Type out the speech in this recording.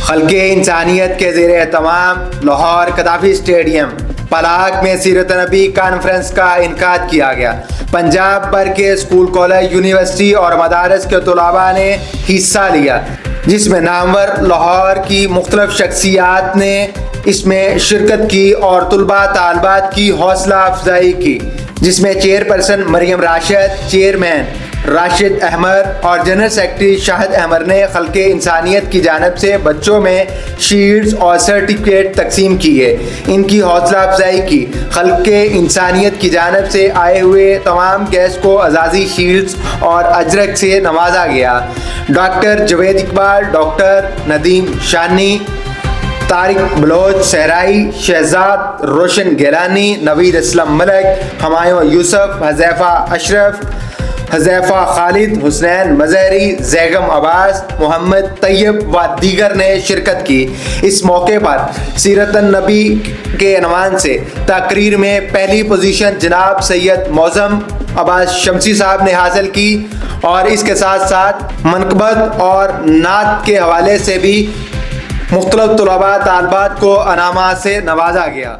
خلق انسانیت کے زیر اہتمام لاہور قذافی اسٹیڈیم پلاک میں سیرت نبی کانفرنس کا انعقاد کیا گیا۔ پنجاب بھر کے اسکول، کالج، یونیورسٹی اور مدارس کے طلباء نے حصہ لیا، جس میں نامور لاہور کی مختلف شخصیات نے اس میں شرکت کی اور طلباء طالبات کی حوصلہ افزائی کی، جس میں چیئرپرسن مریم راشد، چیئرمین راشد احمد اور جنرل سیکرٹری شاہد احمد نے خلق انسانیت کی جانب سے بچوں میں شیلڈز اور سرٹیفکیٹ تقسیم کیے، ان کی حوصلہ افزائی کی۔ خلق انسانیت کی جانب سے آئے ہوئے تمام گیسٹ کو اعزازی شیلڈز اور اجرک سے نوازا گیا۔ ڈاکٹر جاوید اقبال، ڈاکٹر ندیم شانی، طارق بلوچ صحرائی، شہزاد روشن گیلانی، نوید اسلم ملک، ہمایوں یوسف، حذیفہ اشرف، حذیفہ خالد، حسنین مظہری، زیغم عباس، محمد طیب و دیگر نے شرکت کی۔ اس موقع پر سیرت النبی کے عنوان سے تقریر میں پہلی پوزیشن جناب سید معظم عباس شمسی صاحب نے حاصل کی اور اس کے ساتھ ساتھ منقبت اور نعت کے حوالے سے بھی مختلف طلباء طالبات کو انعامات سے نوازا گیا۔